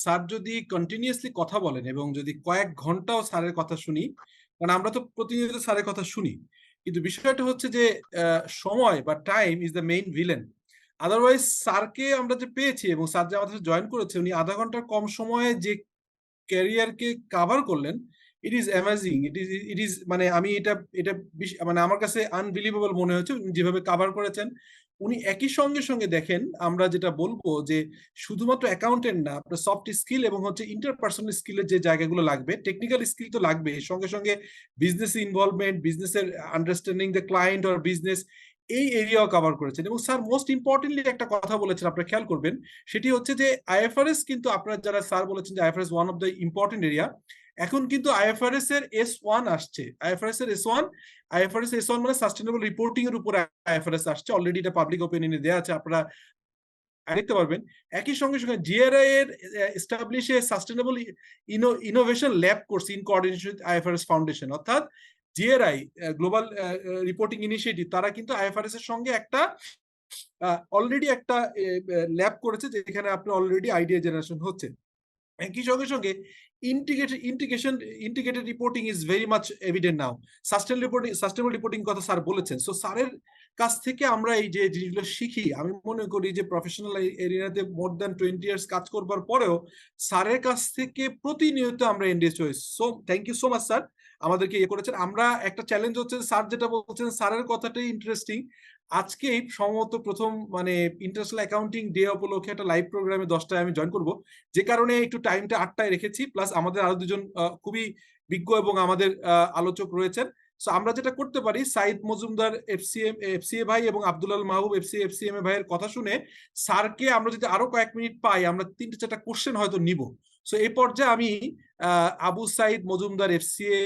Sir যদি continuously কথা বলেন এবং যদি কয়েক ঘন্টাও স্যারের কথা শুনি, কারণ আমরা তো প্রতিনিয়ত স্যারের কথা শুনি, কিন্তু বিষয়টা হচ্ছে যে সময় বা time is the main villain. Otherwise স্যারকে আমরা যে পেয়েছি এবং স্যার যে আমাদের জয়েন করেছে, উনি আধা ঘন্টার কম সময়ে যে ক্যারিয়ারকে কাভার করলেন, it is amazing. It is মানে আমি এটা এটা মানে আমার কাছে আনবিলিভেবল মনে হচ্ছে উনি যেভাবে কাভার করেছেন। উনি একই সঙ্গে সঙ্গে দেখেন, আমরা যেটা বলবো যে শুধুমাত্র অ্যাকাউন্টেন্ট না, আপনার সফট স্কিল এবং হচ্ছে ইন্টারপার্সোনাল স্কিলের যে জায়গাগুলো লাগবে, টেকনিক্যাল স্কিল তো লাগবে, এর সঙ্গে সঙ্গে বিজনেস ইনভলভমেন্ট, বিজনেসের understanding the client or business, এই এরিয়াও কভার করেছেন। এবং স্যার মোস্ট ইম্পর্টেন্টলি একটা কথা বলেছেন, আপনারা খেয়াল করবেন, সেটি হচ্ছে যে আইএফআরএস কিন্তু, আপনারা যারা স্যার বলেছেন যে IFRS one of the important area, এখন কিন্তু আইএফআরএস এর S1 আসছে। আইএফআরএস এর S1, আইএফআরএস S1 মানে সাস্টেনেবল রিপোর্টিং এর উপরে আইএফআরএস আসছে, অলরেডি এটা পাবলিক ওপিনিয়নে দেওয়া আছে, আপনারা দেখতে পারবেন। একই সঙ্গে সঙ্গে জিআরআই এর establish a sustainable innovation lab course in coordination with IFRS foundation, অর্থাৎ জিআরআই গ্লোবাল রিপোর্টিং ইনিশিয়েটিভ, তারা কিন্তু আইএফআরএস এর সঙ্গে একটা অলরেডি একটা ল্যাব করেছে, যেখানে আপনার অলরেডি আইডিয়া জেনারেশন হচ্ছে। একই সঙ্গে সঙ্গে integrated reporting is very much evident now. Sustainable reporting কথা স্যার বলেছেন। সো স্যারের কাছ থেকে আমরা এই যে জিনিসগুলো শিখি, আমি মনে করি যে প্রফেশনাল এরিয়াতে মোর দ্যান 20 ইয়ার্স কাজ করবার পরেও স্যারের কাছ থেকে প্রতিনিয়ত আমরা এনগেজ হই। So thank you so much sir, আমাদেরকে ইয়ে করেছেন। আমরা একটা চ্যালেঞ্জ হচ্ছে, স্যার যেটা বলছেন, স্যারের কথাটাই ইন্টারেস্টিং। আজকেই সম্ভবত প্রথম মানে ইন্টারন্যাশনাল অ্যাকাউন্টিং ডে উপলক্ষে একটা লাইভ প্রোগ্রামে 10টায় আমি জয়েন করব, যে কারণে একটু টাইমটা 8টায় রেখেছি। প্লাস আমাদের আরো দুজন খুবই বিজ্ঞ এবং আমাদের আলোচক রয়েছেন। সো আমরা যেটা করতে পারি, সাইদ মজুমদার এফসিএ ভাই এবং আব্দুল আল মাহবুব এফসিএম এ ভাইয়ের কথা শুনে স্যারকে আমরা যদি আরো কয়েক মিনিট পাই, আমরা 3-4টা কোশ্চেন হয়তো নিব। সো এই পর্যায়ে আমি Abu Saeed Majumdar FCA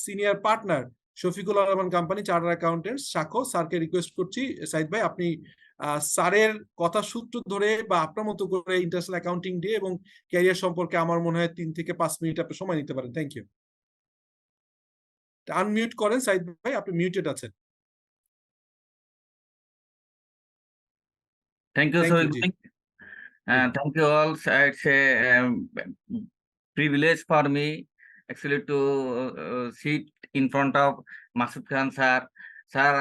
senior partner, Shafiqul Rahman company charter accountants শাখো, স্যারকে রিকোয়েস্ট করছি, সাইদ ভাই আপনি স্যারের কথা সূত্র ধরে বা আপনার মতো করে ইন্টারন্যাশনাল অ্যাকাউন্টিং ডে এবং ক্যারিয়ার সম্পর্কে আমার মনে হয় 3 থেকে 5 মিনিট আপনি সময় নিতে পারেন। Thank you. আনমিউট করেন সাইদ ভাই, আপনি মিউটেড আছেন। Thank you, thank you. Sohik ji bhai. জি Thank you all. It's a privilege for me actually to sit in front of Masud Khan sir. Sir,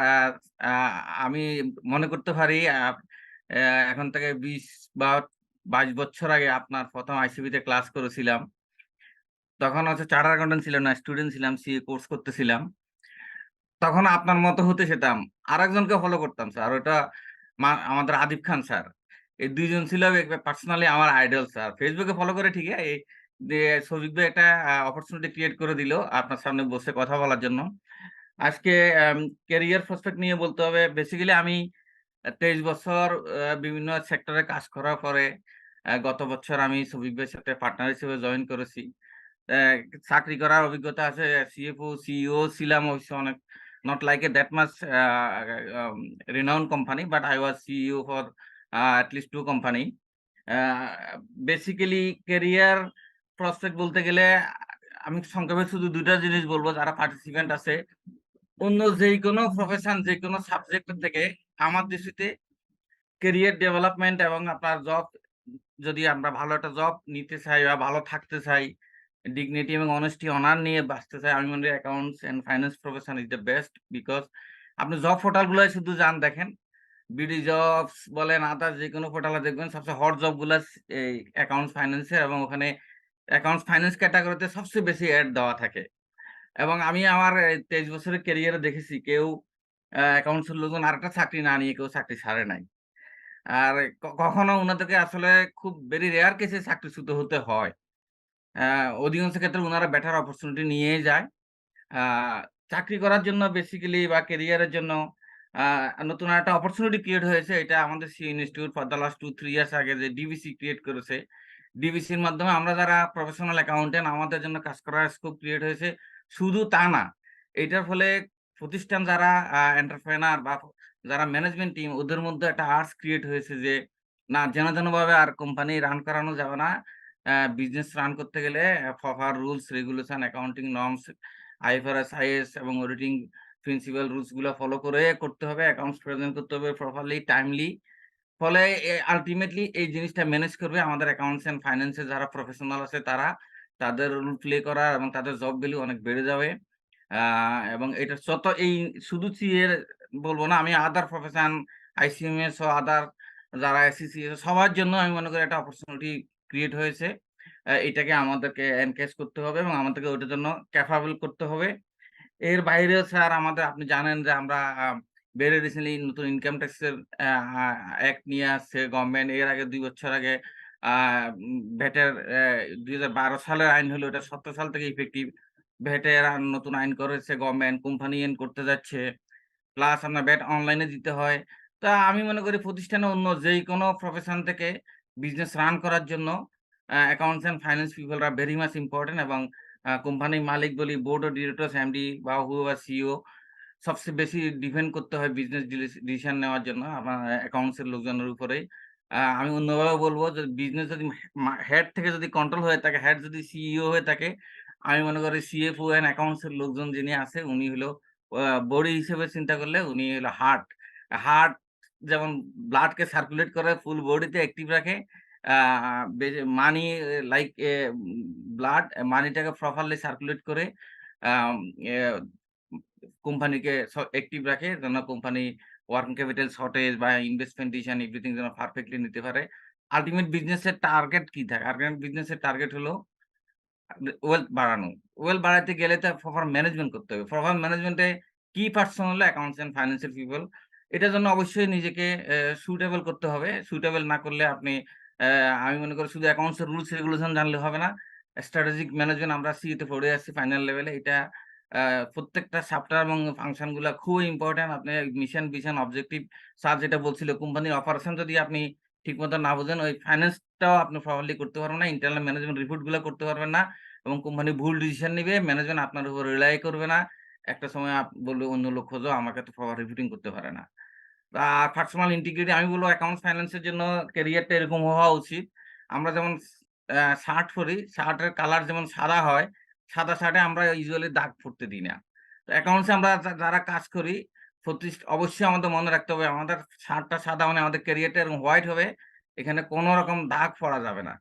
আমি মনে করতে পারি এখন থেকে 20 বা 22 বছর আগে আপনার প্রথম আইসিবিতে ক্লাস করেছিলাম। তখন হচ্ছে চার্টার অ্যাকাউন্টেন্ট ছিলাম না, স্টুডেন্ট ছিলাম, সিএ কোর্স করতেছিলাম। তখন আপনার মতো হতে যেতাম, আরেকজনকে ফলো করতাম স্যার, ওটা আমাদের আদিব খান স্যার। এই দুইজন ছিল পার্সোনালি আমার আইডল স্যার। ফেসবুকে ফলো করে ঠিক আছে, এই যে সৌভিক ভাই একটা অপরচুনিটি ক্রিয়েট করে দিল আপনার সামনে বসে কথা বলার জন্য। আজকে ক্যারিয়ার প্রসপেক্ট নিয়ে বলতে হবে। বেসিক্যালি আমি 23 বছর বিভিন্ন সেক্টরে কাজ করার পরে গত বছর আমি সৌভিক ভাইয়ের সাথে পার্টনার হিসেবে জয়েন করেছি। চাকরি করার অভিজ্ঞতা আছে, সিএফও সিইও ছিলাম অবশ্য, অনেক not like a that much renowned company, but I was CEO for at least 2 company. Basically career prospect বলতে গেলে আমি সংক্ষেপে শুধু 2টা জিনিস বলবো। যারা পার্টিসিপেন্ট আছে, অন্য যে কোনো প্রফেশন, যে কোনো সাবজেক্টের থেকে আমার দৃষ্টিতে ক্যারিয়ার ডেভেলপমেন্ট এবং আপনার জব, যদি আমরা ভালো একটা জব নিতে চাই বা ভালো থাকতে চাই, ডিগনিটি এবং অনেস্টি অনার নিয়ে বাঁচতে চাই, আমি মনে করি accounts and finance profession is the best. Because আপনি জব পোর্টালগুলো শুধু যান দেখেন, বিডি জবস বলেন, আদার যে কোনো পোর্টালে দেখবেন সবচেয়ে হট জবগুলো এই অ্যাকাউন্টস ফাইন্যান্সের, এবং ওখানে অ্যাকাউন্টস ফাইন্যান্স ক্যাটাগরিতে সবচেয়ে বেশি অ্যাড দেওয়া থাকে। এবং আমি আমার 23 বছরের ক্যারিয়ারে দেখেছি কেউ অ্যাকাউন্টসের লোকজন আরেকটা চাকরি না নিয়ে কেউ চাকরি ছাড়ে নাই। আর কখনো উনাদেরকে আসলে খুব ভেরি রেয়ার কেসে চাকরিচ্যুত হতে হয়। অধিকাংশ ক্ষেত্রে উনারা বেটার অপরচুনিটি নিয়েই যায়। চাকরি করার জন্য বেসিক্যালি বা ক্যারিয়ারের জন্য নতুন একটা অপরচুনিটি ক্রিয়েট হয়েছে। এটা আমাদের C institute for the last 2-3 years আগে যে ডিবিসি ক্রিয়েট করেছে। ডিবিসির মাধ্যমে আমরা যারা প্রফেশনাল অ্যাকাউন্টেন্ট, আমাদের জন্য কাজ করার স্কোপ ক্রিয়েট হয়েছে। শুধু তা না, এটার ফলে প্রতিষ্ঠান যারা এন্টারপ্রেনার বা যারা ম্যানেজমেন্ট টিম, ওদের মধ্যে একটা আর্টস ক্রিয়েট হয়েছে যে না, যেন ভাবে আর কোম্পানি রান করানো যাবে না। বিজনেস রান করতে গেলে proper rules regulation, accounting norms, IFRS, is এবং অডিটিং প্রিন্সিপাল রুলস গুলো ফলো করে করতে হবে। অ্যাকাউন্টস প্রেজেন্ট করতে হবে প্রপারলি, টাইমলি। ফলে আলটিমেটলি এই জিনিসটা ম্যানেজ করবে আমাদের অ্যাকাউন্টস এন্ড ফাইন্যান্সে যারা প্রফেশনাল আছে তারা। তাদের রোল প্লে করা এবং তাদের জব ভ্যালু অনেক বেড়ে যাবে। এবং এটা যত এই শুধু সিএ বলবো না, আমি আদার প্রফেশন, আইসিএমএস ও আদার যারা এসিসি সবার জন্য আমি মনে করি একটা অপরচুনিটি ক্রিয়েট হয়েছে। এটাকে আমাদেরকে এনকেজ করতে হবে এবং আমাদেরকে ওইটার জন্য ক্যাপাবল করতে হবে। এর বাইরেও স্যার আমাদের আপনি জানেন যে আমরা ভেরি রিসেন্টলি নতুন ইনকাম ট্যাক্সের অ্যাক্ট নিয়ে আসছে গভর্নমেন্ট। এর আগে ২ বছর আগে ভ্যাটের ২০১২ সালের আইন হলো, এটা ১৭ সাল থেকে ইফেক্টিভ। ভ্যাটের নতুন আইন করেছে গভর্নমেন্ট, কোম্পানি এন্ড করতে যাচ্ছে। প্লাস আপনার ভ্যাট অনলাইনে দিতে হয়। তা আমি মনে করি প্রতিষ্ঠানে অন্য যেকোনো প্রফেশন থেকে বিজনেস রান করার জন্য অ্যাকাউন্টস অ্যান্ড ফাইন্যান্স পিপলরা ভেরি মাচ ইম্পোর্টেন্ট। এবং কোম্পানির মালিক বলি, বোর্ড অফ ডিরেক্টরস, এমডি বা হুএভার সিইও, সবচেয়ে বেশি ডিপেন্ড করতে হয় বিজনেস ডিসিশন নেওয়ার জন্য আপনার অ্যাকাউন্টস এর লোকজনের উপরেই। আমি অন্যভাবে বলব যে বিজনেস যদি হেড থেকে যদি কন্ট্রোল হয়ে থাকে, হেড যদি সিইও হয়ে থাকে, আমি মনে করি সিএফও এন্ড অ্যাকাউন্টস এর লোকজন যিনি আছে উনি হলো বডি হিসেবে চিন্তা করলে উনি হলো হার্ট। হার্ট যেমন ব্লাডকে সার্কুলেট করে ফুল বডিতে অ্যাক্টিভ রাখে। আ মানি লাইক ব্লাড, মানিটাকে প্রপারলি সার্কুলেট করে আম এ কোম্পানিকে অ্যাক্টিভ রাখে যেন কোম্পানি ওয়ার্কিং ক্যাপিটাল শর্টেজ বা ইনভেস্টমেন্ট ডিসিশন এভরিথিং যেন পারফেক্টলি নিতে পারে। আল্টিমেট বিজনেস এর টার্গেট কি থাকে? আল্টিমেট বিজনেস এর টার্গেট হলো ওয়েলথ বাড়ানো। ওয়েলথ বাড়াইতে গেলে তো প্রপার ম্যানেজমেন্ট করতে হবে। প্রপার ম্যানেজমেন্টে কি পারসন হলো অ্যাকাউন্টস এন্ড ফাইন্যান্সিয়াল পিপল। এটার জন্য অবশ্যই নিজেকে সুইটেবল করতে হবে। সুইটেবল না করলে আপনি আমি মনে করি শুধু অ্যাকাউন্টস এর রুলস রেগুলেশন জানলে হবে না। স্ট্র্যাটেজিক ম্যানেজমেন্ট আমরা সি তে পড়ে আসছি ফাইনাল লেভেলে। এটা আ প্রত্যেকটা চ্যাপ্টার এবং ফাংশন গুলা খুবই ইম্পোর্টেন্ট। আপনি মিশন, ভিশন, অবজেক্টিভ স্যার যেটা বলছিল কোম্পানির অপারেশন যদি আপনি ঠিকমতো না বুঝেন, ওই ফাইন্যান্সটাও আপনি প্রপারলি করতে পারবেন না। ইন্টারনাল ম্যানেজমেন্ট রিপোর্ট গুলা করতে পারবেন না। এবং কোম্পানি ভুল ডিসিশন নিবে, ম্যানেজমেন্ট আপনার উপর রিলাই করবে না। একটা সময় বলবে অন্য লোক খোঁজো, আমাকে তো প্রপার রিপোর্টিং করতে পারে না। আর পার্সোনাল ইন্টিগ্রিটি আমি বলব অ্যাকাউন্টস ফাইন্যান্স এর জন্য ক্যারিয়ারটা এরকম হওয়া উচিত। আমরা যেমন শার্ট পরি, শার্টের কালার যেমন সাদা হয়, সাদা শার্টে আমরা ইউজুয়ালি দাগ ফুটতে দিই না। তো অ্যাকাউন্টস এ আমরা যারা কাজ করি অবশ্যই আমাদের মনে রাখতে হবে আমাদের শার্টটা সাদা মানে আমাদের ক্যারিয়ারটা এরকম হোয়াইট হবে। এখানে কোন রকম দাগ পড়া যাবে না।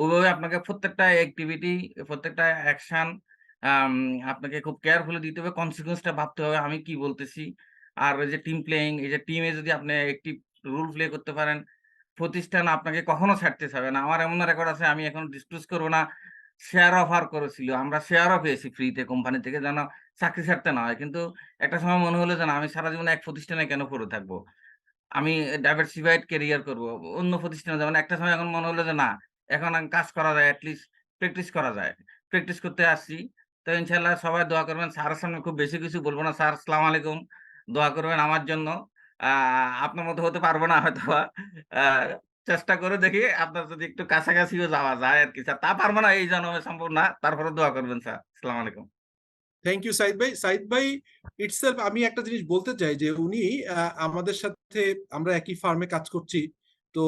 ওইভাবে আপনাকে প্রত্যেকটা অ্যাক্টিভিটি, প্রত্যেকটা অ্যাকশন আম আপনাকে খুব কেয়ারফুলি দিতে হবে। কনসিকুয়েন্স টা ভাবতে হবে আমি কি বলতেছি। আর এই যে টিম প্লেয়িং, এই যে টিমে যদি আপনি একটিভ রোল প্লে করতে পারেন, প্রতিষ্ঠান আপনাকে কখনো ছাড়তে চাবে না। আমার এমন রেকর্ড আছে আমি এখন ডিসক্লোজ করব না। শেয়ার অফার করেছিল। আমরা শেয়ারও পেয়েছি ফ্রিতে কোম্পানি থেকে যেন চাকরি ছাড়তে না হয়। কিন্তু একটা সময় মনে হলো যে না আমি সারা জীবন এক প্রতিষ্ঠানে কেন পড়ে থাকবো? আমি ডাইভার্সিফাইড ক্যারিয়ার করব। অন্য প্রতিষ্ঠানে যাবো না। একটা সময় এখন মনে হলো যে না, এখন কাজ করা যায়, এট লিস্ট প্র্যাকটিস করা যায়। প্র্যাকটিস করতে আসছি। তো ইনশাআল্লাহ সবাই দোয়া করবেন। স্যারের সামনে খুব বেশি কিছু বলব না। স্যার আসসালামু আলাইকুম। দোয়া করবেন আমার জন্য। আ আপনার মতো হতে পারবো না হয়তোবা। আ চেষ্টা করে দেখি আপনার যদি একটু কাছাকাছিও যাওয়া যায় আরকি স্যার। তা পারবো না এই জন্মে সম্ভব না। তারপরেও দোয়া করবেন স্যার। আসসালামু আলাইকুম। থ্যাংক ইউ সাইদ ভাই। সাইদ ভাই ইটসেলফ আমি একটা জিনিস বলতে চাই যে উনি আমাদের সাথে আমরা একই ফার্মে কাজ করছি। তো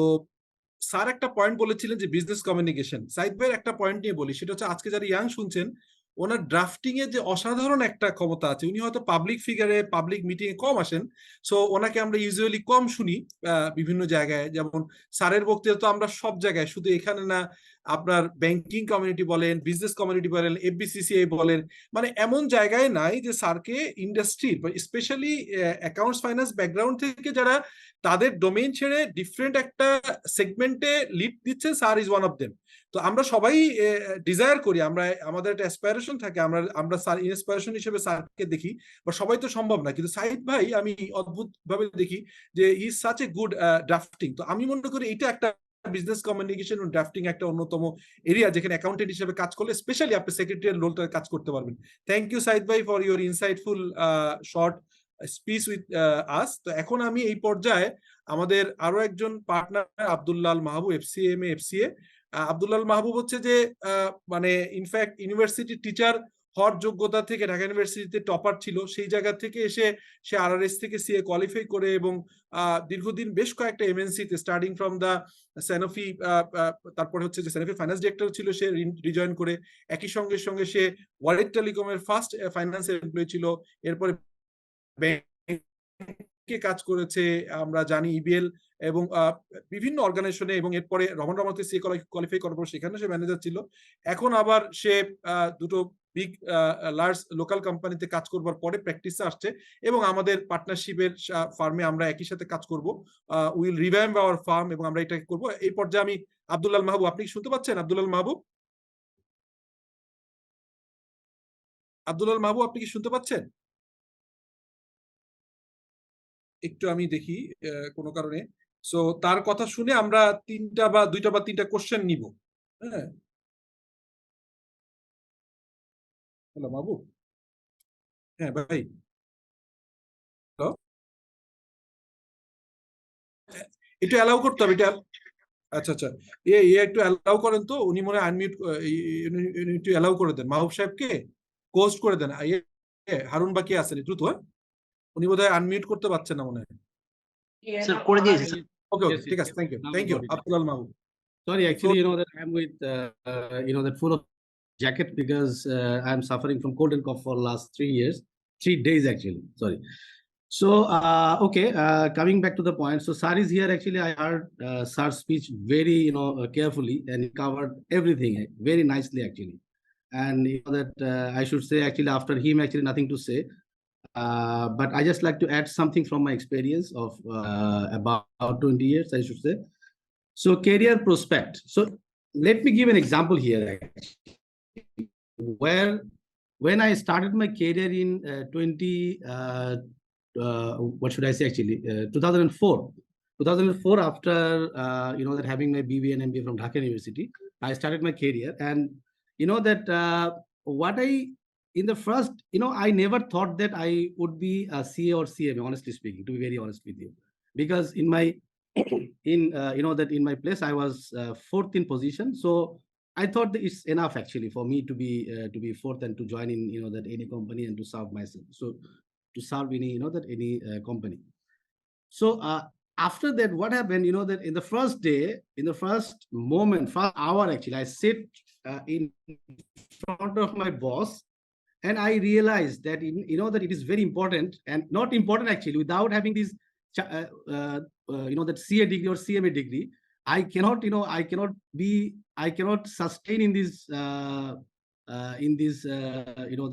স্যার একটা পয়েন্ট বলেছিলেন যে বিজনেস কমিউনিকেশন। সাইদ ভাইয়ের একটা পয়েন্ট নিয়ে বলি, সেটা হচ্ছে আজকে যারা ইয়াং শুনছেন, ওনার ড্রাফটিং এ যে অসাধারণ একটা ক্ষমতা আছে। উনি হয়তো পাবলিক ফিগারে, পাবলিক মিটিং এ কম আসেন, সো ওনাকে আমরা ইউজুয়ালি কম শুনি বিভিন্ন জায়গায়। যেমন স্যারের বক্তৃতা তো আমরা সব জায়গায়, শুধু এখানে না, আপনার ব্যাংকিং কমিউনিটি বলেন, বিজনেস কমিউনিটি বলেন, এফবিসিসিআই বলেন, মানে এমন জায়গায় নাই যে স্যারকে industry specially accounts finance background থেকে যারা তাদের ডোমেইন ছেড়ে ডিফারেন্ট একটা সেগমেন্টে লিড দিচ্ছেন, sir is one of them. তো আমরা সবাই ডিজায়ার করি, আমরা আমাদের একটা অ্যাসপাইরেশন থাকে, আমরা আমরা স্যার ইন্সপাইরেশন হিসেবে স্যারকে দেখি, বা সবাই তো সম্ভব না, কিন্তু সাইদ ভাই আমি অদ্ভুত ভাবে দেখি যে he is such a good drafting. তো আমি মনে করি এটা একটা বিজনেস কমিউনিকেশন ও ড্রাফটিং একটা অন্যতম এরিয়া যেখানে অ্যাকাউন্টেন্ট হিসেবে কাজ করলে স্পেশালি আপনি সেক্রেটারিয়াল রোলটা কাজ করতে পারবেন। থ্যাংক ইউ সাইদ ভাই for your insightful short speech with us. তো এখন আমি এই পর্যায়ে আমাদের আরো একজন পার্টনার আব্দুল্লাল মাহবুব, এফসিএ। আব্দুল্লাল মাহবুব হচ্ছে যে মানে ইনফ্যাক্ট ইউনিভার্সিটি টিচার হওয়ার যোগ্যতা থেকে ঢাকা ইউনিভার্সিটিতে টপার ছিল, সেই জায়গা থেকে এসে সে আরআরএস থেকে সিএ কোয়ালিফাই করে এবং দীর্ঘদিন বেশ কয়েকটা এমএনসিতে স্টার্টিং ফ্রম দা স্যানোফি, তারপরে হচ্ছে যে স্যানোফি ফাইন্যান্স ডিরেক্টর ছিল সে রিজয়েন করে, একই সঙ্গে সঙ্গে সে ওয়ালেট টেলিকমের ফার্স্ট ফাইন্যান্স এমপ্লয়ি ছিল, এরপরে কাজ করেছে, আমরা জানি ইবিএল এবং বিভিন্ন অর্গানাইজেশনে, এবং এরপরে রমনাতে সি কোয়ালিফাই করার পর সেখানে সে ম্যানেজার ছিল। এখন আবার সে দুটো বিগ লার্জ লোকাল কোম্পানিতে কাজ করবার পরে প্র্যাকটিসে আসছে, এবং আমাদের পার্টনারশিপের ফার্মে আমরা একই সাথে কাজ করব। উইল রিভ্যাম্প আওয়ার ফার্ম, এবং আমরা এটাকে করব। এই পর্যায়ে আমি আব্দুল্লাহ মাহবুব, আপনি কি শুনতে পাচ্ছেন? আব্দুল্লাহ মাহবুব, আব্দুল্লাহ মাহবুব, আপনি কি শুনতে পাচ্ছেন? একটু আমি দেখি কোনো কারণে। সো তার কথা শুনে আমরা দুইটা বা তিনটা কোশ্চেন নিব। হ্যাঁ, হ্যালো মাহবুব। হ্যাঁ ভাই, হ্যালো, একটু অ্যালাউ করতে হবে এটা। আচ্ছা আচ্ছা, একটু অ্যালাউ করেন তো, উনি মনে হয় আনমিউট, একটু অ্যালাউ করে দেন মাহবুব সাহেবকে, কোস্ট করে দেন। হারুন বাকি আছেন, দ্রুত। হ্যাঁ, উনি বোধহয় আনমিউট করতে পারছেন না মনে হয়। স্যার করে দিয়েছি স্যার। ওকে ওকে, Yes, ঠিক yes. আছে, thank you, Now I thank you got it. Abdullah Mahbub. Sorry, So, actually, that I'm with, that full of jacket because I'm suffering from cold and cough for last 3 years, 3 days actually. Sorry. So, okay, coming back to the point. So, Sir is here. Actually, I heard Sir's speech very, carefully, and he covered everything very nicely actually. And that I should say actually after him actually nothing to say. But I just like to add something from my experience of about 20 years, I should say. So career prospect. So let me give an example here. Where when I started my career in what should I say actually 2004. 2004 after that having my BBA and MBA from Dhaka University, I started my career, and that what I in the first I never thought that I would be a CA or CMA, honestly speaking, to be very honest with you, because in my that in my place I was fourth in position. So I thought that it's enough actually for me to be fourth and to join in that any company and to serve myself. So to serve any that any company. So after that, what happened? That in the first day, in the first moment, first hour actually, I sit in front of my boss, and I realized that that it is very important and not important actually. Without having this that CA degree or CMA degree, I cannot I cannot sustain in this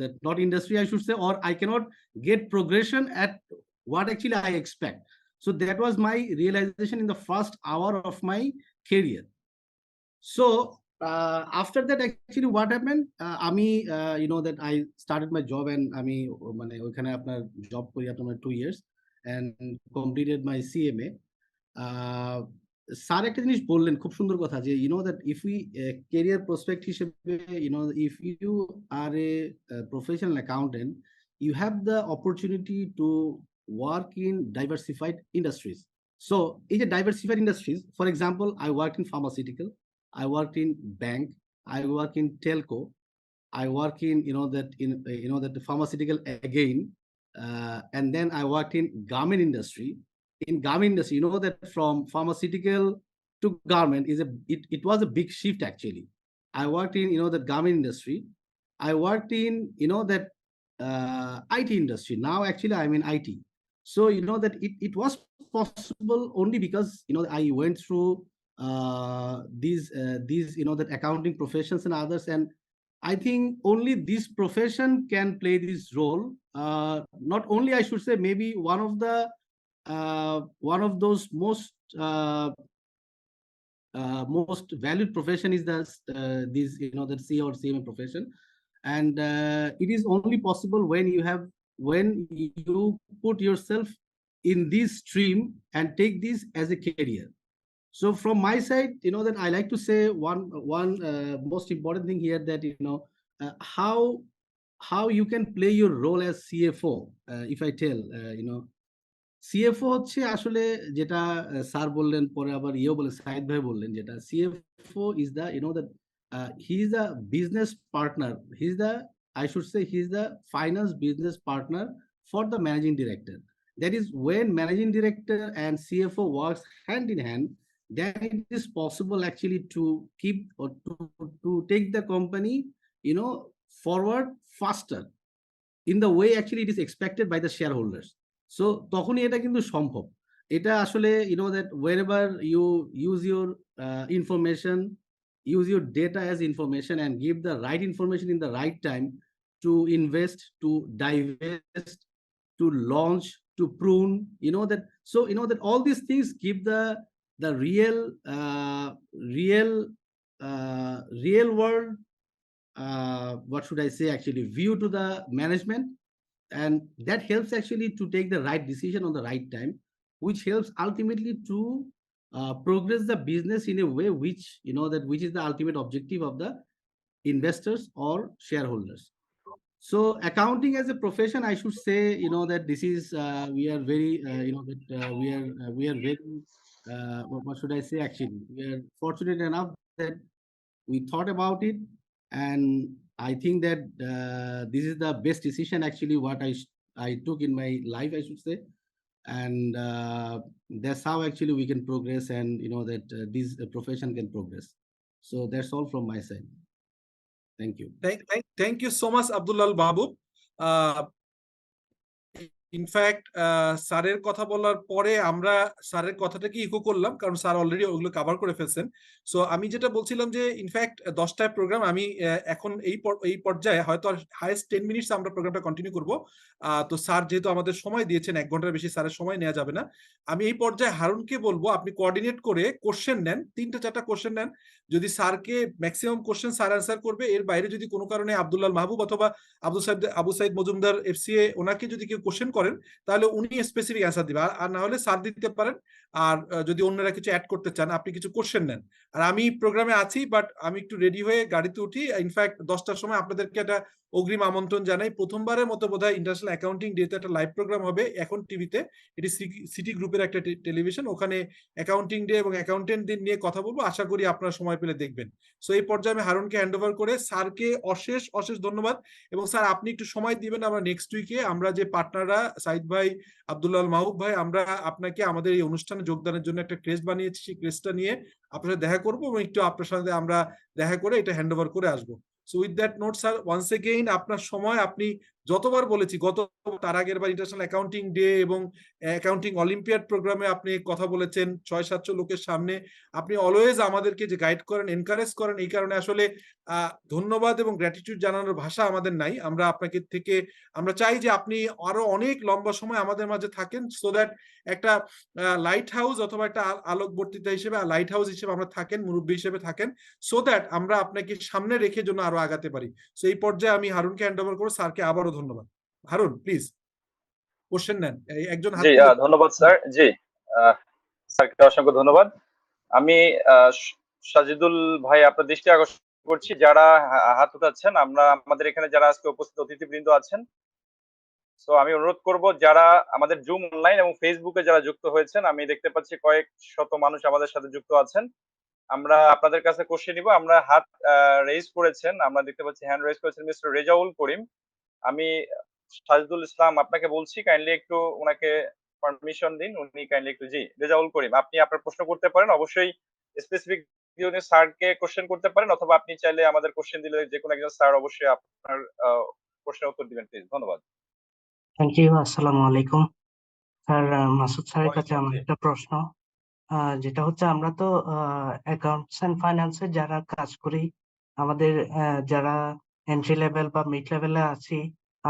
that not industry, I should say, or I cannot get progression at what actually I expect. So that was my realization in the first hour of my career. So after that actually what happened, আমি that I started my job, and আমি মানে ওখানে আপনার job করি আপনার 2 years and completed my CMA. Sir একটা জিনিস বললেন খুব সুন্দর কথা, যে that if we career prospect হিসেবে if you are a professional accountant, you have the opportunity to work in diversified industries. So এই যে diversified industries, for example, I worked in pharmaceutical, I worked in bank, I work in telco, I work in that the pharmaceutical again, and then I worked in garment industry. In garment industry, that from pharmaceutical to garment it was a big shift actually. I worked in the garment industry. I worked in that IT industry. Now actually I'm in IT. So that it was possible only because I went through these that accounting professions and others, and I think only this profession can play this role. Not only, I should say, maybe one of those most valued profession is this the C or CMA profession, and it is only possible when you put yourself in this stream and take this as a career. So from my side, that I like to say one most important thing here, that how you can play your role as CFO. If I tell CFO হচ্ছে আসলে যেটা sir বললেন, পরে আবার বলে সাইদ ভাই বললেন, যেটা CFO is the that he is the business partner, he is the I should say he is the finance business partner for the managing director. That is when managing director and CFO works hand in hand, then it is possible actually to keep or to take the company forward faster in the way actually it is expected by the shareholders. So তখনই এটা কিন্তু সম্ভব। এটা আসলে that wherever you use your information, use your data as information and give the right information in the right time to invest, to divest, to launch, to prune, that all these things give the real world, what should I say, actually view to the management, and that helps actually to take the right decision on the right time, which helps ultimately to progress the business in a way which is the ultimate objective of the investors or shareholders. So accounting as a profession, I should say, that this is we are very we are very what should I say, actually we are fortunate enough that we thought about it, and I think that this is the best decision actually what I took in my life, I should say. And that's how actually we can progress, and that this profession can progress. So that's all from my side. Thank you. Thank you so much, Abdullah Babu. In fact স্যারের কথা বলার পরে আমরা স্যারের কথাটাকে eco করলাম, কারণ sir already ওগুলো কভার করে ফেলছেন। সো আমি যেটা বলছিলাম যে ইনফ্যাক্ট 10টায় প্রোগ্রাম, আমি এখন এই পর্যায়ে হয়তো হাইয়েস্ট 10 মিনিটস আমরা প্রোগ্রামটা কন্টিনিউ করব। তো স্যার যেহেতু আমাদের সময় দিয়েছেন, 1 ঘন্টার বেশি স্যারের সময় নেওয়া যাবে না। আমি এই পর্যায়ে হারুনকে বলবো আপনি কোঅর্ডিনেট করে কোশ্চেন নেন, 3-4টা কোশ্চেন নেন। যদি স্যারকে ম্যাক্সিমাম কোশ্চেন স্যার অ্যান্সার করবে, এর বাইরে যদি কোনো কারণে আব্দুল্লাহ মাহবুব অথবা আবু সাইদ মজুমদার এফসিএ ওনাকে যদি কেউ কোশ্চেন করেন, তাহলে উনি স্পেসিফিক অ্যান্সার দিবেন, আর না হলে স্যার দিতে পারেন। আর যদি অন্যরা কিছু অ্যাড করতে চান, আপনি কিছু কোশ্চেন নেন। আর আমি প্রোগ্রামে আছি, বাট আমি একটু রেডি হয়ে গাড়িতে উঠি। ইনফ্যাক্ট 10টার সময় আপনাদেরকে একটা অগ্রিম আমন্ত্রণ জানাই। প্রথমবারের মতো বোধহয় ইন্টারন্যাশনাল অ্যাকাউন্টিং ডেতে একটা লাইভ প্রোগ্রাম হবে এখন টিভিতে। এটি সিটি গ্রুপের একটা টেলিভিশন, ওখানে অ্যাকাউন্টিং ডে এবং অ্যাকাউন্টেন্টদের নিয়ে কথা বলবো। আশা করি আপনারা সময় পেলে দেখবেন। সো এই পর্যায়ে আমি হারুনকে হ্যান্ড ওভার করে স্যারকে অশেষ অশেষ ধন্যবাদ। এবং স্যার আপনি একটু সময় দিবেন, আমরা নেক্সট উইকে আমরা যে পার্টনাররা সাইদ ভাই, আব্দুল্লাহ মাহবুব ভাই, আমরা আপনাকে আমাদের এই অনুষ্ঠানে যোগদানের জন্য একটা ক্রেস্ট বানিয়েছি, সেই ক্রেস্টটা নিয়ে আপনার সাথে দেখা করবো এবং একটু আপনার সাথে আমরা দেখা করে এটা হ্যান্ড ওভার করে আসবো। So with that note sir, once again আপনার সময়, আপনি যতবার বলেছি গত তার আগের বার ইন্টারন্যাশনাল অ্যাকাউন্টিং ডে এবং অ্যাকাউন্টিং অলিম্পিয়াড প্রোগ্রামে আপনি কথা বলেছেন 600-700 লোকের সামনে। আপনি অলওয়েজ আমাদেরকে যে গাইড করেন, এনকারেজ করেন, এই কারণে আসলে ধন্যবাদ এবং গ্র্যাটিটিউড জানানোর ভাষা আমাদের নাই। আমরা আপনাকে থেকে আমরা চাই যে আপনি আরো অনেক লম্বা সময় আমাদের মাঝে থাকেন, সো দ্যাট একটা লাইট হাউস অথবা একটা আলোকবর্তিতা হিসেবে, লাইট হাউস হিসেবে আমরা থাকেন, মুরব্বী হিসেবে থাকেন, সো দ্যাট আমরা আপনাকে সামনে রেখে জন্য আরো আগাতে পারি। সো এই পর্যায়ে আমি হারুনকে হ্যান্ড ওভার করবো। স্যারকে আবারও ধন্যবাদ। হারুন প্লিজ কোশ্চেন নেন, একজন হাত জি তুলে। ধন্যবাদ স্যার। জি স্যারকে অসংখ্য ধন্যবাদ। আমি সাজিদুল ভাই আপনার দৃষ্টি আকর্ষণ করছি, যারা হাত উঠাচ্ছেন, আমরা আমাদের এখানে যারা আজকে উপস্থিত অতিথিবৃন্দ আছেন, তো আমি অনুরোধ করব যারা আমাদের জুম অনলাইন এবং ফেসবুকে যারা যুক্ত হয়েছেন, আমি দেখতে পাচ্ছি কয়েক শত মানুষ আমাদের সাথে যুক্ত আছেন। আমরা আপনাদের কাছে কোশ্চেন নিব। আমরা হাত রেজ করেছেন, আমরা দেখতে পাচ্ছি হ্যান্ড রেজ করেছেন মিস্টার রেজাউল করিম। আমি সাজিদুল ইসলাম আপনাকে বলছি কাইন্ডলি একটু ওনাকে পারমিশন দিন, উনি কাইন্ডলি একটু। জি রেজাউল করিম, আপনি আপনার প্রশ্ন করতে পারেন। অবশ্যই স্পেসিফিক উনি স্যারকে কোশ্চেন করতে পারেন, অথবা আপনি চাইলে আমাদের কোশ্চেন দিলে যে কোনো একজন স্যার অবশ্যই আপনার প্রশ্নের উত্তর দিবেন। প্লিজ, ধন্যবাদ। Thank you. আসসালামু আলাইকুম স্যার। মাসুদ স্যারের কাছে ওয়ালাইকুম আমার জি। একটা প্রশ্ন, যেটা হচ্ছে আমরা তো অ্যাকাউন্টস এন্ড ফাইন্যান্সে যারা কাজ করি, আমাদের যারা এন্ট্রি লেভেল বা মিড লেভেলে আছি,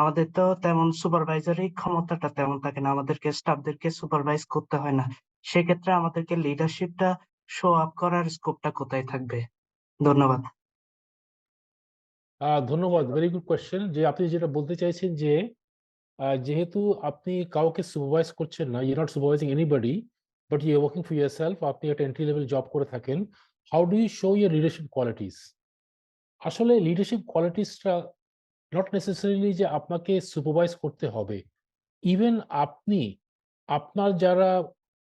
আমাদের তো তেমন সুপারভাইজারি ক্ষমতাটা তেমন থাকে না, আমাদেরকে স্টাফদেরকে সুপারভাইজ করতে হয় না। সেক্ষেত্রে আমাদেরকে লিডারশিপটা শো আপ করার স্কোপটা কোথায় থাকবে? ধন্যবাদ। ধন্যবাদ, ভেরি গুড কোয়েশ্চেন। যে আপনি যেটা বলতে চাইছেন যে যেহেতু আপনি কাউকে সুপারভাইজ করছেন না, you not supervising anybody, but you working for yourself, আপনি একটা এন্ট্রি লেভেল জব করে থাকেন, how do you show your leadership qualities? আসলে লিডারশিপ কোয়ালিটিসটা নট নেসেসারিলি যে আপনাকে সুপারভাইজ করতে হবে। ইভেন আপনি আপনার যারা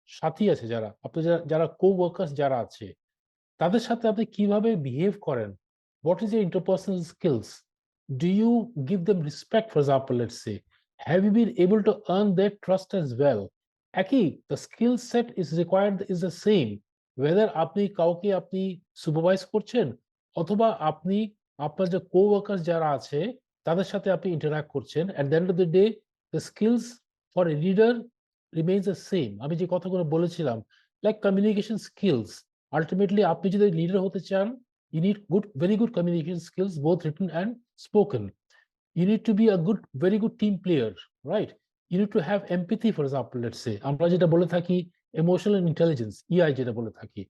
সাথী আছে, যারা আপনার যারা কো ওয়ার্কার্স যারা আছে, তাদের সাথে আপনি কিভাবে বিহেভ করেন, what is your interpersonal skills, do you give them respect, for example, let's say, have you been able to earn their trust as well? একই, the skill set is required is the same whether আপনি কাউকে আপনি supervise করছেন অথবা আপনি আপনার যে কো workers যারা আছে তাদের সাথে আপনি ইন্টারঅ্যাক্ট করছেন। at the end of the day, the skills for a leader remains the same. আমি যে কথাগুলো বলেছিলাম, like communication skills. Ultimately, আপনি যদি leader হতে চান, you need very good communication skills, both written and spoken. You need to be a very good team player, right? You need to have empathy, for example, let's say. আমরা যেটা বলে থাকি emotional intelligence, EI যেটা বলে থাকি।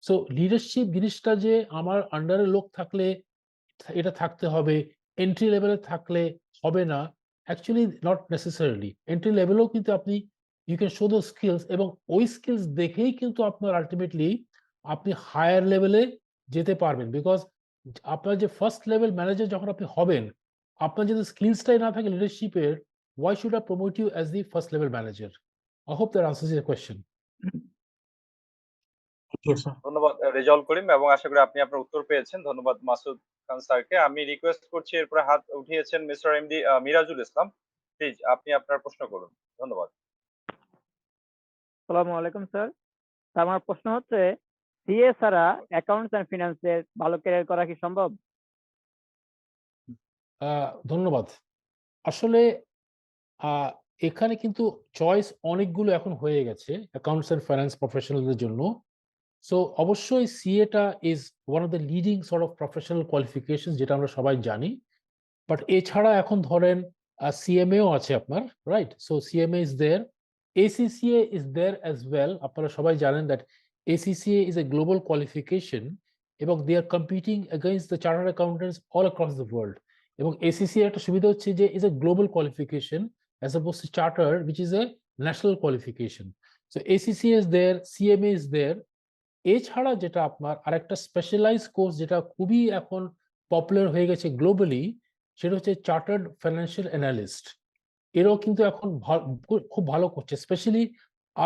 So leadership জিনিসটা যে আমার আন্ডারে লোক থাকলে এটা থাকতে হবে, এন্ট্রি লেভেলে থাকলে হবে না, অ্যাকচুয়ালি নট নেসেসারিলি। এন্ট্রি লেভেলেও কিন্তু আপনি ইউ ক্যান শো দো স্কিলস, এবং ওই স্কিলস দেখেই কিন্তু আপনার আলটিমেটলি আপনি হায়ার লেভেলে যেতে পারবেন। বিকজ আপনার যে ফার্স্ট লেভেল ম্যানেজার যখন আপনি হবেন, আপনার যদি স্কিলসটাই না থাকে লিডারশিপের, why should I promote you as the first level manager? I hope that answers your question. Yes, sir. ধন্যবাদ রেজাউল করিম, এবং আশা করি আপনি আপনার উত্তর পেয়েছেন। ধন্যবাদ মাসুদ খান স্যারকে। আমি রিকোয়েস্ট করছি, এরপরে হাত উঠিয়েছেন mister MD Mirajul Islam, please আপনি আপনার প্রশ্ন করুন। ধন্যবাদ। আসসালামু আলাইকুম স্যার। আমার প্রশ্ন হচ্ছে, সিএ ছাড়া অ্যাকাউন্টস এন্ড ফিনান্সের ভালো ক্যারিয়ার করা কি সম্ভব? ধন্যবাদ। আসলে এখানে কিন্তু চয়েস অনেকগুলো এখন হয়ে গেছে অ্যাকাউন্টস এন্ড ফাইন্যান্স প্রফেশনালদের জন্য। সো অবশ্যই সিএটা is one of the leading sort of professional qualification, যেটা আমরা সবাই জানি। বাট এছাড়া এখন ধরেন সিএমএও আছে আপনার, right? So CMA is there, ACCA is there as well. আপনারা সবাই জানেন that ACCA is a global qualification, এবং they are competing against the chartered accountants all across the world. এবং এসিসিএ একটা সুবিধা হচ্ছে যে is a global qualification as opposed to chartered, which is a national qualification. So ACCA is there, CMA is there. এছাড়া যেটা আপনার আরেকটা specialise course যেটা খুবই এখন পপুলার হয়ে গেছে গ্লোবালি, সেটা হচ্ছে চার্টার্ড ফাইন্যান্সিয়াল অ্যানালিস্ট। এরাও কিন্তু এখন খুব ভালো করছে। স্পেশালি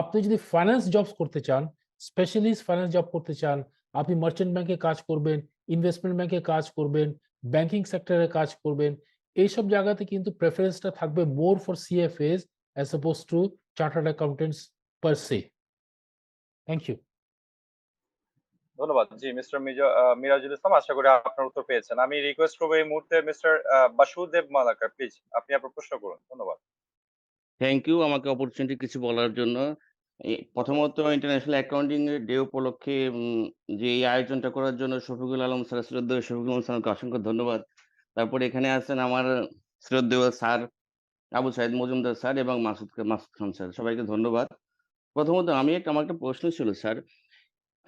আপনি যদি ফাইন্যান্স জবস করতে চান, স্পেশালিস্ট ফাইন্যান্স জব করতে চান, আপনি মার্চেন্ট ব্যাংকে কাজ করবেন, ইনভেস্টমেন্ট ব্যাংকে কাজ করবেন, ব্যাংকিং সেক্টরে কাজ করবেন, এইসব জায়গাতে কিন্তু প্রেফারেন্সটা থাকবে more for CFS as oppose to chartered accountants per se. Thank you. ধন্যবাদ। জি মিস্টার মিরাজুল ইসলাম, আশা করি আপনার উত্তর পেয়েছেন। আমি রিকোয়েস্ট করবো এই মুহূর্তে মিস্টার বাসুদেব মালাকার, প্লিজ আপনি আপনার প্রশ্ন করুন। ধন্যবাদ। থ্যাংক ইউ আমাকে অপরচুনিটি কিছু বলার জন্য। প্রথমত ইন্টারন্যাশনাল অ্যাকাউন্টিং এর ডে উপলক্ষে যে এই আয়োজনটা করার জন্য শফিকুল আলম স্যার, শ্রদ্ধেয় শফিকুল আলম স্যারকে অসংখ্য ধন্যবাদ। তারপরে এখানে আছেন আমার শ্রদ্ধেয় স্যার আবু সাইদ মজুমদার স্যার এবং মাসুদ খান স্যার, সবাইকে ধন্যবাদ। প্রথমত আমার একটা প্রশ্ন ছিল স্যার,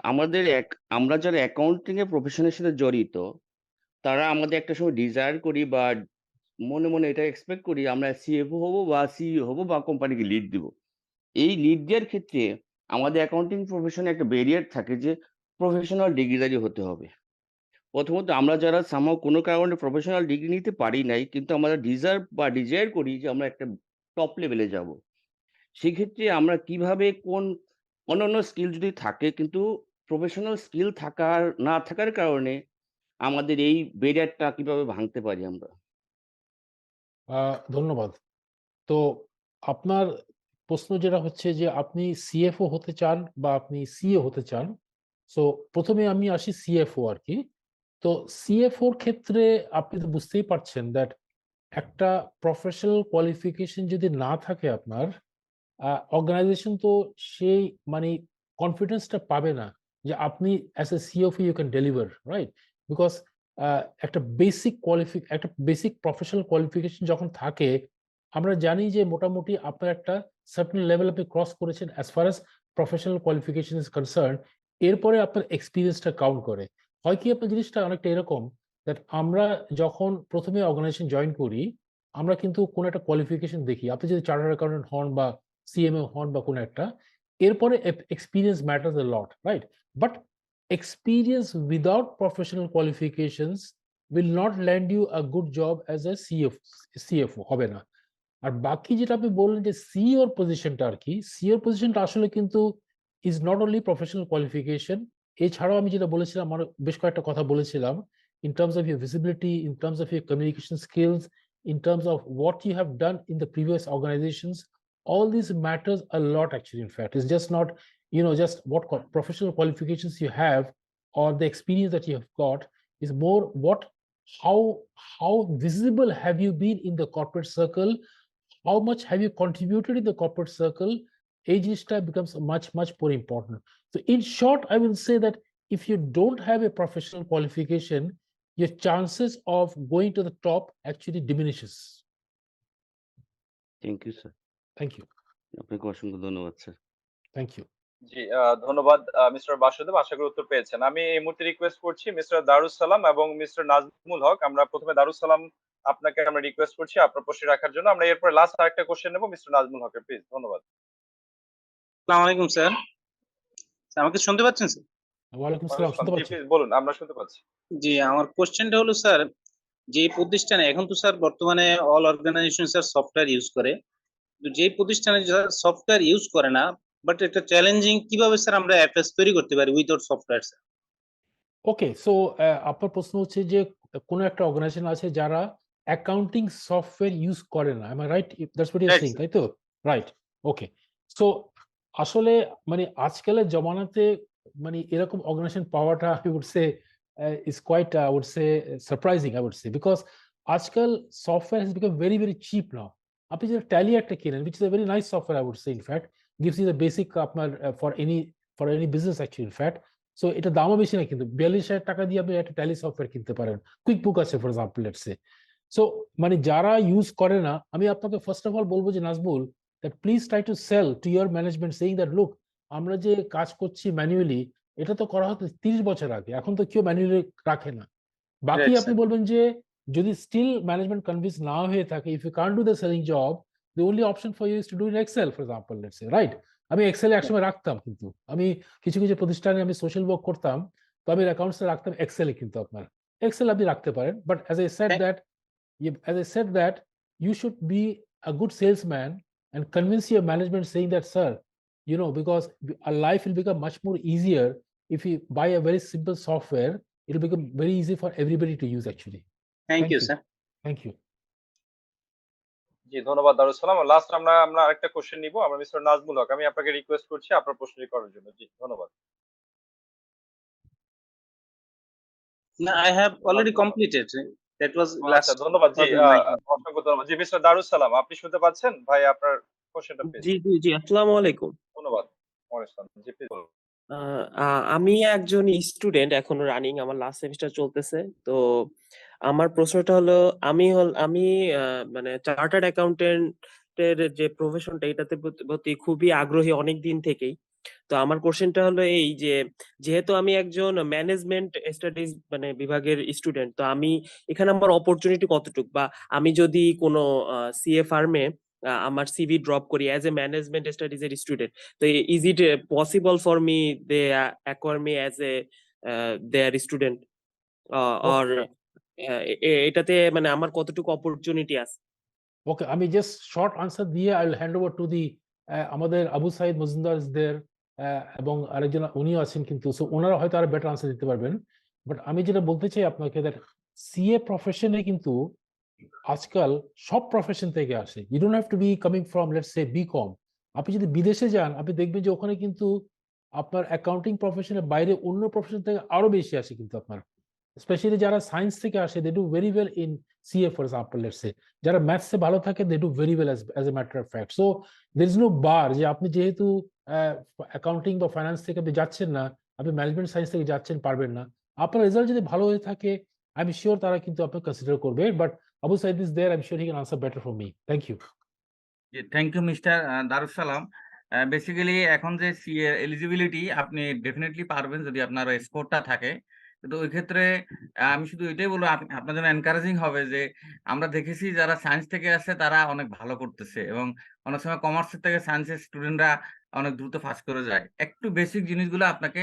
আমরা যারা অ্যাকাউন্টিং এর প্রফেশনের সাথে জড়িত, তারা আমাদের একটা সময় ডিজায়ার করি বা মনে মনে এটা এক্সপেক্ট করি আমরা সিএফও হব বা সিইও হব বা কোম্পানিকে লিড দিব। এই লিড দেওয়ার ক্ষেত্রে আমাদের অ্যাকাউন্টিং প্রফেশনে একটা ব্যারিয়ার থাকে যে প্রফেশনাল ডিগ্রিধারী হতে হবে। প্রথমত আমরা যারা সামহাও কোনো কারণে প্রফেশনাল ডিগ্রি নিতে পারি নাই, কিন্তু আমরা ডিজায়ার করি যে আমরা একটা টপ লেভেলে যাব। সেক্ষেত্রে আমরা কিভাবে অন্যান্য স্কিল যদি থাকে কিন্তু প্রফেশনাল স্কিল না থাকার কারণে আমাদের এই ব্যারিয়ারটা কিভাবে ভাঙতে পারি আমরা? ধন্যবাদ। তো আপনার প্রশ্ন যেটা হচ্ছে যে আপনি সিএফও হতে চান বা আপনি সিএ হতে চান। সো প্রথমে আমি আসি সিএফও আর কি। তো সিএফওর ক্ষেত্রে আপনি তো বুঝতেই পারছেন দ্যাট একটা প্রফেশনাল কোয়ালিফিকেশন যদি না থাকে আপনার, অর্গানাইজেশন তো সেই মানে কনফিডেন্সটা পাবে না যে আপনি as a CFO you can deliver, right? Because একটা বেসিক প্রফেশনাল কোয়ালিফিকেশন যখন থাকে, আমরা জানি যে মোটামুটি আপনার একটা সার্টেন লেভেল আপনি ক্রস করেছেন as far as professional qualification is concern. এরপরে আপনার এক্সপিরিয়েন্সটা কাউন্ট করে। হয় কি আপনার জিনিসটা অনেকটা এরকম দ্যাট আমরা যখন প্রথমে অর্গানাইজেশন জয়েন করি, আমরা কিন্তু কোনো একটা কোয়ালিফিকেশন দেখি। আপনি যদি চার্টার্ড অ্যাকাউন্টেন্ট হন বা সিএমএ হন বা কোনো একটা, এরপরে experience matters A lot, right? But experience without professional qualifications will not land you a good job as a CFO হবে না। আর বাকি যেটা আপনি বললেন যে সিইওর পজিশনটা আর কি, সিইওর পজিশনটা আসলে কিন্তু is not only professional qualification. এছাড়াও আমি যেটা বলেছিলাম, আমার বেশ কয়েকটা কথা বলেছিলাম, in terms of your visibility, in terms of your communication skills, in terms of what you have done in the previous organizations, all these matters a lot actually. In fact, it's just not just what professional qualifications you have or the experience that you have got, is more how visible have you been in the corporate circle, how much have you contributed in the corporate circle, এই জিনিসটা becomes much more important. So in short, I will say that if you don't have a professional qualification, your chances of going to the top actually diminishes. Thank you sir. Thank you. আপনাকে অসংখ্য ধন্যবাদ sir. Thank you. জি ধন্যবাদ mister Basudeb, আশা করি উত্তর পেয়েছেন। আমি এই মুহূর্তে রিকোয়েস্ট করছি মিস্টার দারুস সালাম এবং মিস্টার নাজমুল হক। আমরা প্রথমে দারুস সালাম আপনাকে আমরা রিকোয়েস্ট করছি আপনার প্রশ্ন রাখার জন্য। আমরা এরপর লাস্ট আরেকটা কোশ্চেন নেব মিস্টার নাজমুল হকের, প্লিজ। ধন্যবাদ। আসসালামু আলাইকুম স্যার। আমাকে শুনতে পাচ্ছেন স্যার? ওয়ালাইকুম আসসালাম, শুনতে জি পাচ্ছি। প্লিজ বলুন, আমরা শুনতে পাচ্ছি। জি, আমার কোশ্চেনটা হলো স্যার, যে প্রতিষ্ঠানে এখন তো স্যার বর্তমানে all organization sir software use করে, তো যে প্রতিষ্ঠানে যারা সফটওয়্যার ইউজ করে না, বাট এটা চ্যালেঞ্জিং, কিভাবে স্যার আমরা অ্যাপস তৈরি করতে পারি উইদাউট সফটওয়্যার স্যার? ওকে, সো আপনার প্রশ্ন হচ্ছে যে কোনো একটা অর্গানাইজেশন আছে যারা অ্যাকাউন্টিং সফটওয়্যার ইউজ করে না, am I right? That's what you're saying, তাই তো? রাইট, ওকে। সো আসলে মানে আজকালের জমানাতে মানে এরকম অর্গানাইজেশন পাওয়াটা I would say is quite I would say surprising, I would say, because আজকাল software has become very cheap now. আপনি যদি ট্যালি একটা কেনেন, which is a very nice software, I would say, in fact gives you the basic আপনার for any business actually, in fact. So এটা দামও বেশি না, কিন্তু 42,000 টাকা দিয়ে আপনি একটা ট্যালি সফটওয়্যার কিনতে পারেন। কুইক বুক আছে for example, let's say. So মানে যারা ইউজ করে না, আমি আপনাকে ফার্স্ট অফ অল বলবো যে Nazmul, that please try to sell to your management saying that look, আমরা যে কাজ করছি ম্যানুয়ালি, এটা তো করা হতো 30 বছর আগে, এখন তো কেউ ম্যানুয়ালি রাখে না। বাকি আপনি বলবেন যে যদি স্টিল ম্যানেজমেন্ট কনভিন্স না হয়ে থাকে, if you can't do the selling job, the only option for you is to do in Excel, for example, let's say, right? আমি এক্সেলে একসময় রাখতাম, কিন্তু আমি কিছু প্রতিষ্ঠানে আমি সোশ্যাল ওয়ার্ক করতাম, তো আমি অ্যাকাউন্টসে রাখতাম এক্সেলে, কিন্তু আপনার এক্সেল আপনি রাখতে পারেন, but as I said that you should be a good salesman and convince your management saying that, sir, you know, because our life will become much more easier if you buy a very simple software. It will become very easy for everybody to use actually. Thank you sir. Thank you. জি ধন্যবাদ দারুস সালাম। Last আমরা আরেকটা question নিব, আমরা mister Nazmul হক, আমি আপনাকে request করছি আপনার প্রশ্নটি করার জন্য। জি ধন্যবাদ। না, I have already completed, that was আচ্ছা লাস্ট। ধন্যবাদ। জি অসংখ্য ধন্যবাদ। জি মিস্টার দারুস সালাম, আপনি শুনতে পাচ্ছেন? ভাই আপনার কোশ্চেনটা প্লিজ। জি, আসসালামু আলাইকুম। ধন্যবাদ। ওয়ালাইকুম আসসালাম। জি প্লিজ বলুন। আমি একজন স্টুডেন্ট, এখনো রানিং, আমার লাস্ট সেমিস্টার চলতেছে। তো আমার প্রশ্নটা হলো, আমি মানে চার্টার্ড অ্যাকাউন্টেন্টের যে প্রফেশনটা, এটাতে প্রতি খুবই আগ্রহী অনেক দিন থেকেই। তো আমার কোশ্চেনটা হলো এই যে, যেহেতু আমি একজন ম্যানেজমেন্ট স্টাডিজ মানে বিভাগের স্টুডেন্ট, তো আমি এখানে আমার অপরচুনিটি কতটুকু, বা আমি যদি কোনো সিএ ফার্মে আমার সিভি ড্রপ করি অ্যাজ এ ম্যানেজমেন্ট স্টাডিজ এর স্টুডেন্ট, তো is it possible for me they acquire me as a their student, or এটাতে মানে আমার কতটুকু অপরচুনিটি আছে? ওকে, আমি জাস্ট শর্ট আনসার দিয়ে I will hand over to the আমাদের আবু সাইদ মজুমদার ইজ দেয়ার, এবং আরেকজন উনিও আছেন, কিন্তু সো ওনারা হয়তো আরো বেটার আনসার দিতে পারবেন। বাট আমি যেটা বলতে চাই আপনাকে, দ্যাট সিএ প্রফেশনে কিন্তু আজকাল সব প্রফেশন থেকে আসে। You don't have to be coming from let's say BCom. আপনি যদি বিদেশে যান, আপনি দেখবেন যে ওখানে কিন্তু আপনার অ্যাকাউন্টিং প্রফেশনের বাইরে অন্য প্রফেশন থেকে আরো বেশি আসে, কিন্তু আপনার স্পেশালি যারা সায়েন্স থেকে আসে, they do very well in CA for example, let's say. যারা ম্যাথসে ভালো থাকে, they do very well as a matter of fact. So there is no bar যে আপনি যেহেতু অ্যাকাউন্টিং বা ফাইন্যান্স থেকে আপনি যাচ্ছেন না, আপনি ম্যানেজমেন্ট সায়েন্স থেকে যাচ্ছেন, পারবেন না। আপনার রেজাল্ট যদি ভালো হয়ে থাকে, আই এম শিওর তারা কিন্তু আপনাকে কনসিডার করবে। But Abu Said is there. I'm sure he can answer better for me. Thank you. Thank you mister Darus Salam. Basically এখন যে সিএ এলিজিবিলিটি, আপনি ডেফিনেটলি পারবেন যদি আপনার স্কোরটা থাকে। কিন্তু ওই ক্ষেত্রে আমি শুধু এটাই বলবো, আপনার জন্য এনকারেজিং হবে যে আমরা দেখেছি যারা সায়েন্স থেকে আসছে তারা অনেক ভালো করতেছে, এবং অনেক সময় কমার্সের থেকে সায়েন্সের স্টুডেন্টরা অনেক দ্রুত পাস করে যায়। একটু বেসিক জিনিসগুলো আপনাকে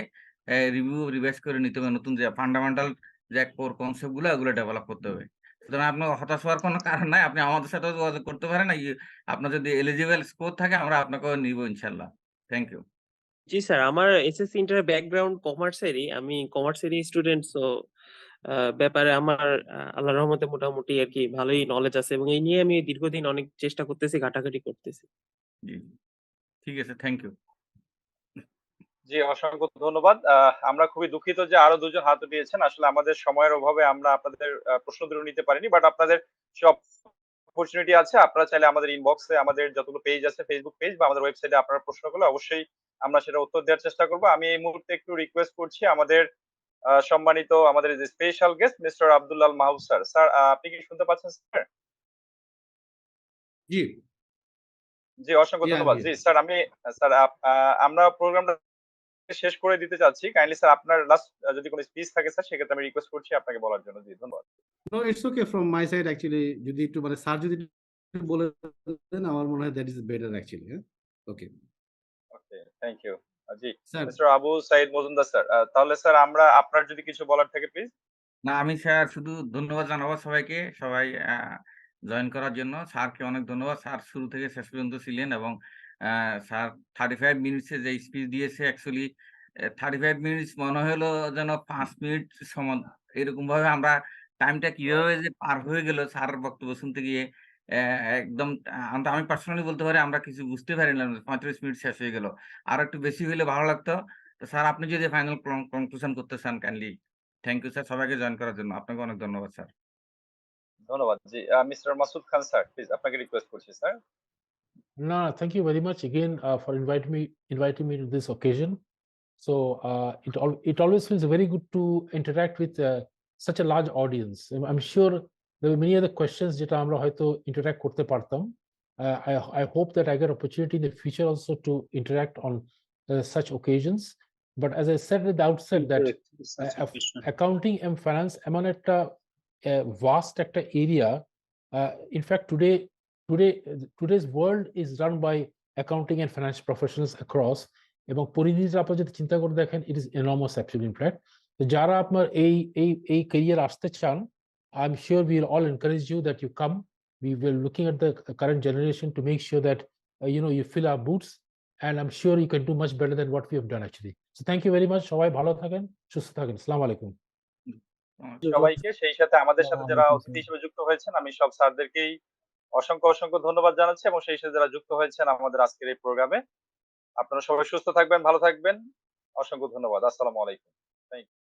রিভাইজ করে নিতে হবে, নতুন যে ফান্ডামেন্টাল যে কোর কনসেপ্ট গুলো, ওগুলো ডেভেলপ করতে হবে। সুতরাং আপনার হতাশ হওয়ার কোনো কারণ নাই, আপনি আমাদের সাথেও যোগাযোগ করতে পারেন। আপনার যদি এলিজিবল স্কোর থাকে, আমরা আপনাকেও নিব ইনশাল্লাহ। Thank you. জি স্যার, আমার এসএসসি ইন্টার ব্যাকগ্রাউন্ড কমার্সেরই, আমি কমার্সেরই স্টুডেন্ট। সো ব্যাপারে আমার আল্লাহর রহমতে মোটামুটি আর কি ভালোই নলেজ আছে, এবং এই নিয়ে আমি দীর্ঘদিন অনেক চেষ্টা করতেছি, ঘাটাঘাটি করতেছি। জি ঠিক আছে, থ্যাংক ইউ। জি অসংখ্য ধন্যবাদ। আমরা খুবই দুঃখিত যে আরো দুজন হাত উঠিয়েছেন। আসলে আমাদের সময়ের অভাবে আমরা আপনাদের প্রশ্নগুলো নিতে পারিনি, বাট আপনাদের সব অপরচুনিটি আছে। আপনারা চাইলে আমাদের ইনবক্সে আমাদের যতগুলো পেজ আছে, ফেসবুক পেজ বা আমাদের ওয়েবসাইটে আপনারা প্রশ্ন করলে অবশ্যই আমরা সেটা উত্তর দেওয়ার চেষ্টা করব। আমি এই মুহূর্তে একটু রিকোয়েস্ট করছি আমাদের সম্মানিত আমাদের যে স্পেশাল গেস্ট মিস্টার আব্দুল্লাহ মাহবুব স্যার। স্যার আপনি কি শুনতে পাচ্ছেন স্যার? জি জি, অসংখ্য Yeah, I'm ধন্যবাদ। here. জি স্যার, আমি স্যার আমরা প্রোগ্রামটা শেষ করে দিতে চাচ্ছি। কাইন্ডলি স্যার আপনার লাস্ট যদি কোনো স্পিচ থাকে স্যার, সেক্ষেত্রে আমি রিকোয়েস্ট করছি আপনাকে বলার জন্য। জি, ধন্যবাদ। No, it's okay from my side actually. যদি একটু মানে স্যার যদি একটু বলে দেন আমার মনে হয় that is better actually. হ্যাঁ? Okay. Okay, thank you. জি, sir mister Abu Saeed Majumder sir. তাহলে স্যার আমরা আপনার যদি কিছু বলার থাকে প্লিজ। না, আমি স্যার শুধু ধন্যবাদ জানাবো সবাইকে, সবাই জয়েন করার জন্য। স্যারকে অনেক ধন্যবাদ। স্যার শুরু থেকে শেষ পর্যন্ত ছিলেন এবং স্যার 35 মিনিটস এ যে স্পিচ দিয়েছে অ্যাকচুয়ালি 35 মিনিটস মনে হলো যেন 5 মিনিট সমান। এরকমভাবে আমরা টাইমটা কিভাবে যে পার হয়ে গেল স্যারের বক্তব্য শুনতে গিয়ে একদম আমি পার্সোনালি বলতে পারি আমরা কিছু বুঝতে পারিলাম না। 35 মিনিট শেষ হয়ে গেল। আরো একটু বেশি হইলে ভালো লাগতো। তো স্যার আপনি যদি ফাইনাল কনক্লুশন করতে চান কাইন্ডলি। থ্যাংক ইউ স্যার সবাইকে জয়েন করার জন্য। আপনাকে অনেক ধন্যবাদ স্যার। ধন্যবাদ। জি, mister Masud Khan sir please আপনাকে রিকোয়েস্ট করছি sir. No, thank you very much again for inviting me to this occasion. So it always feels very good to interact with such a large audience. I'm sure there were many other questions যেটা আমরা হয়তো interact করতে পারতাম. I hope that I get opportunity in the future also to interact on such occasions. But as I said at the outset that accounting and finance এমন একটা vast একটা area. In fact, today's world is run by accounting and finance professionals across. এবং পরিধিটা আপনি যদি চিন্তা করে দেখেন it is enormous actually in fact. তো যারা আপনার এই ক্যারিয়ার আসতে চান, I am sure will all encourage you that you come. We will looking at the current generation to make sure that you fill our boots, and I'm sure you can do much better than what we have done actually. So thank you very much. সবাই ভালো থাকেন, সুস্থ থাকেন। আসসালামু আলাইকুম। সবাইকে, সেই সাথে আমাদের সাথে যারা অতিথি হিসেবে যুক্ত হয়েছেন, আমি সব স্যারদেরকেই অসংখ্য ধন্যবাদ জানাচ্ছি এবং সেই সাথে যারা যুক্ত হয়েছেন আমাদের আজকের এই প্রোগ্রামে। আপনারা সবাই সুস্থ থাকবেন, ভালো থাকবেন। অসংখ্য ধন্যবাদ। আসসালামু আলাইকুম। Thank you.